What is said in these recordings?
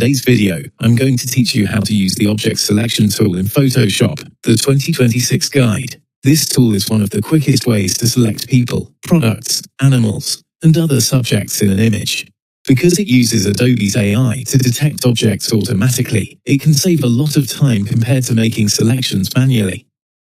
today's video, I'm going to teach you how to use the Object Selection tool in Photoshop, the 2026 guide. This tool is one of the quickest ways to select people, products, animals, and other subjects in an image. Because it uses Adobe's AI to detect objects automatically, it can save a lot of time compared to making selections manually.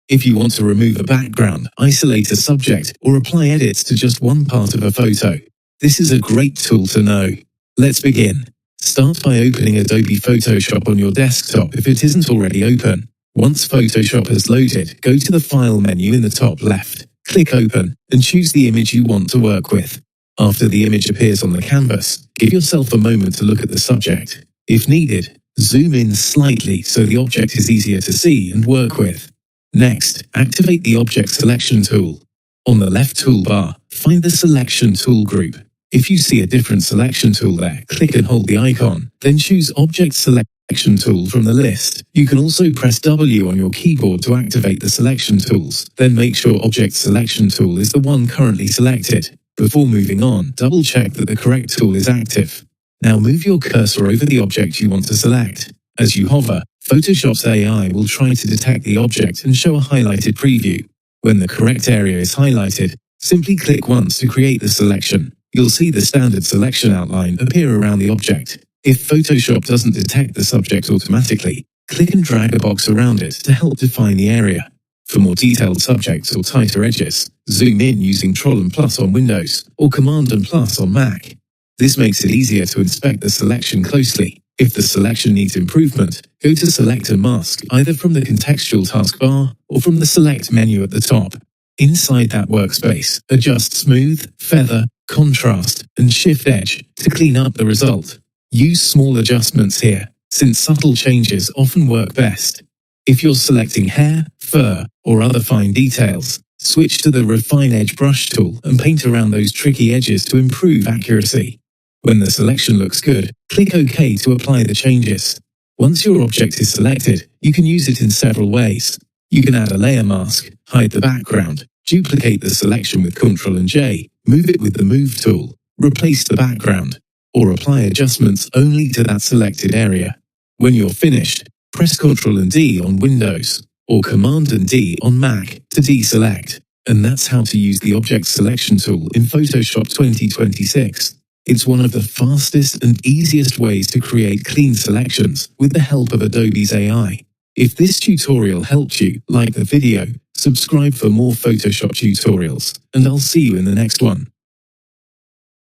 If you want to remove a background, isolate a subject, or apply edits to just one part of a photo, this is a great tool to know. Let's begin. Start by opening Adobe Photoshop on your desktop if it isn't already open. Once Photoshop has loaded, go to the File menu in the top left, click Open, and choose the image you want to work with. After the image appears on the canvas, give yourself a moment to look at the subject. If needed, zoom in slightly so the object is easier to see and work with. Next, activate the Object Selection tool. On the left toolbar, find the Selection tool group. If you see a different selection tool there, click and hold the icon, then choose Object Selection tool from the list. You can also press W on your keyboard to activate the selection tools, then make sure Object Selection tool is the one currently selected. Before moving on, double-check that the correct tool is active. Now move your cursor over the object you want to select. As you hover, Photoshop's AI will try to detect the object and show a highlighted preview. When the correct area is highlighted, simply click once to create the selection. You'll see the standard selection outline appear around the object. If Photoshop doesn't detect the subject automatically, click and drag a box around it to help define the area. For more detailed subjects or tighter edges, zoom in using Ctrl and plus on Windows or Command and plus on Mac. This makes it easier to inspect the selection closely. If the selection needs improvement, go to Select and Mask either from the contextual taskbar or from the Select menu at the top. Inside that workspace, adjust Smooth, Feather, Contrast, and Shift Edge to clean up the result. Use small adjustments here, since subtle changes often work best. If you're selecting hair, fur, or other fine details, switch to the Refine Edge brush tool and paint around those tricky edges to improve accuracy. When the selection looks good, click OK to apply the changes. Once your object is selected, you can use it in several ways. You can add a layer mask, hide the background, duplicate the selection with Ctrl and J, move it with the Move tool, replace the background, or apply adjustments only to that selected area. When you're finished, press Ctrl and D on Windows, or Command and D on Mac to deselect. And that's how to use the Object Selection tool in Photoshop 2026. It's one of the fastest and easiest ways to create clean selections with the help of Adobe's AI. If this tutorial helped you, like the video, subscribe for more Photoshop tutorials, and I'll see you in the next one.